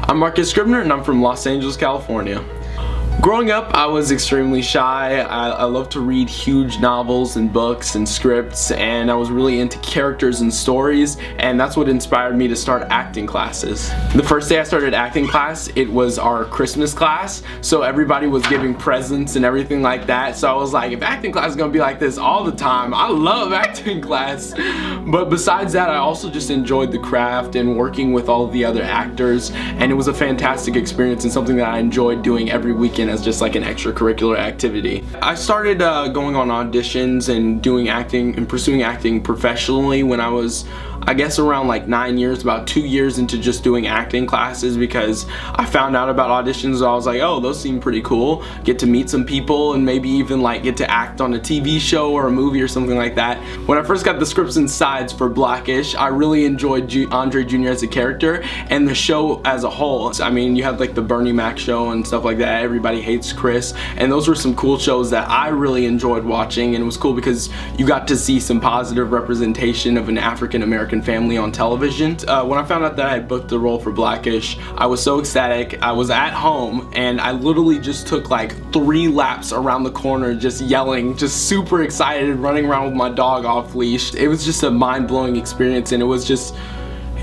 I'm Marcus Scribner and I'm from Los Angeles, California. Growing up, I was extremely shy. I love to read huge novels and books and scripts, and I was really into characters and stories, and that's what inspired me to start acting classes. The first day I started acting class, it was our Christmas class, so everybody was giving presents and everything like that, so I was like, if acting class is gonna be like this all the time, I love acting class. But besides that, I also just enjoyed the craft and working with all of the other actors, and it was a fantastic experience and something that I enjoyed doing every weekend as just like an extracurricular activity. I started going on auditions and doing acting and pursuing acting professionally when I was, I guess, around like 9 years, about 2 years into just doing acting classes, because I found out about auditions and I was like, oh, those seem pretty cool. Get to meet some people and maybe even like get to act on a TV show or a movie or something like that. When I first got the scripts and sides for Blackish, I really enjoyed Andre Jr. as a character and the show as a whole. I mean, you had like the Bernie Mac show and stuff like that, Everybody Hates Chris, and those were some cool shows that I really enjoyed watching, and it was cool because you got to see some positive representation of an African American family on television. When I found out that I had booked the role for Blackish, I was so ecstatic. I was at home and I literally just took like 3 laps around the corner just yelling, just super excited, running around with my dog off leash. It was just a mind-blowing experience, and it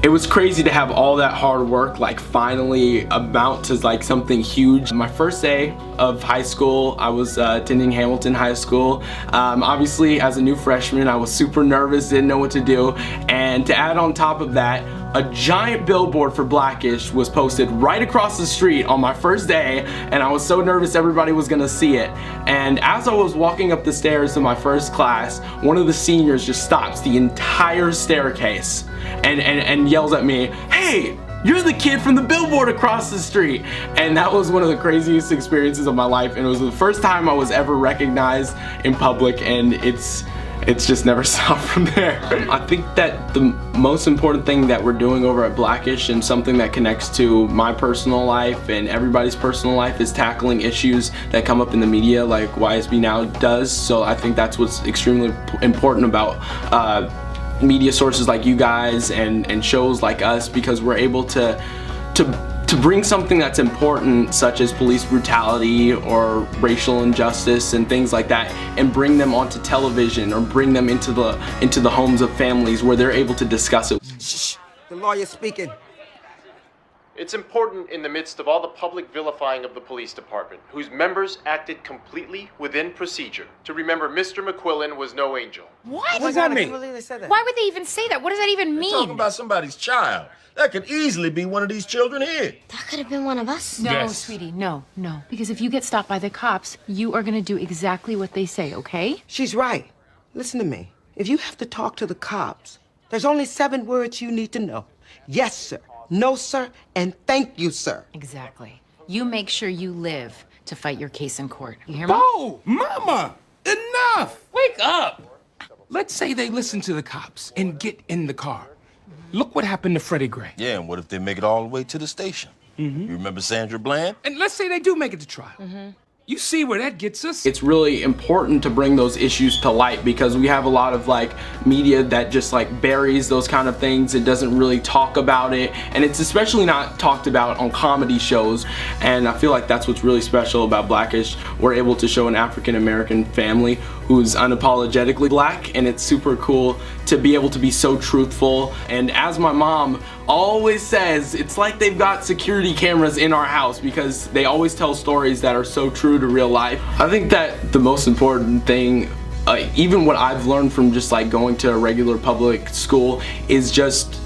was crazy to have all that hard work like finally amount to like something huge. My first day of high school, I was attending Hamilton High School. Obviously, as a new freshman, I was super nervous, didn't know what to do, and to add on top of that, a giant billboard for Blackish was posted right across the street on my first day, and I was so nervous everybody was gonna see it. And as I was walking up the stairs to my first class, one of the seniors just stops the entire staircase and yells at me, "Hey, you're the kid from the billboard across the street." And that was one of the craziest experiences of my life, and it was the first time I was ever recognized in public, and it's just never stopped from there. I think that the most important thing that we're doing over at Blackish, and something that connects to my personal life and everybody's personal life, is tackling issues that come up in the media like YSBnow does. So I think that's what's extremely important about media sources like you guys and shows like us, because we're able to bring something that's important, such as police brutality or racial injustice and things like that, and bring them onto television or bring them into the homes of families where they're able to discuss it. Shh, the lawyer speaking. It's important in the midst of all the public vilifying of the police department, whose members acted completely within procedure, to remember Mr. McQuillan was no angel. What? What does that mean? Why would they even say that? What does that even mean? Talking about somebody's child. That could easily be one of these children here. That could have been one of us. No, Yes. sweetie, no. Because if you get stopped by the cops, you are gonna do exactly what they say, okay? She's right. Listen to me. If you have to talk to the cops, there's only 7 words you need to know. Yes, sir. No, sir. And thank you, sir. Exactly. You make sure you live to fight your case in court. You hear me? Oh, Mama! Enough! Wake up! Let's say they listen to the cops and get in the car. Look what happened to Freddie Gray. Yeah, and what if they make it all the way to the station? You remember Sandra Bland? And let's say they do make it to trial. You see where that gets us? It's really important to bring those issues to light, because we have a lot of like media that just like buries those kind of things. It doesn't really talk about it, and it's especially not talked about on comedy shows. And I feel like that's what's really special about Blackish. We're able to show an African American family who's unapologetically black, and it's super cool to be able to be so truthful. And as my mom always says, it's like they've got security cameras in our house, because they always tell stories that are so true to real life. I think that the most important thing, even what I've learned from just like going to a regular public school, is just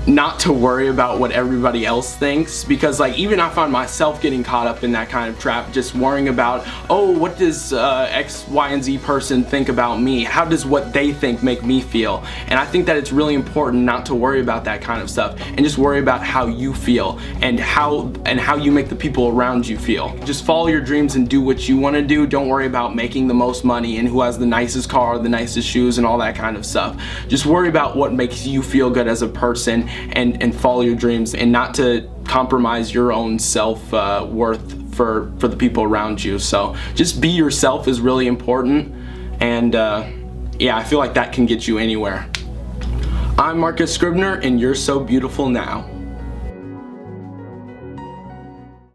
not to worry about what everybody else thinks, because like even I find myself getting caught up in that kind of trap, just worrying about, oh, what does X, Y, and Z person think about me? How does what they think make me feel? And I think that it's really important not to worry about that kind of stuff, and just worry about how you feel and how you make the people around you feel. Just follow your dreams and do what you want to do. Don't worry about making the most money and who has the nicest car, the nicest shoes, and all that kind of stuff. Just worry about what makes you feel good as a person, and follow your dreams, and not to compromise your own self-worth for the people around you. So just be yourself is really important, and yeah, I feel like that can get you anywhere. I'm Marcus Scribner, and you're so beautiful now.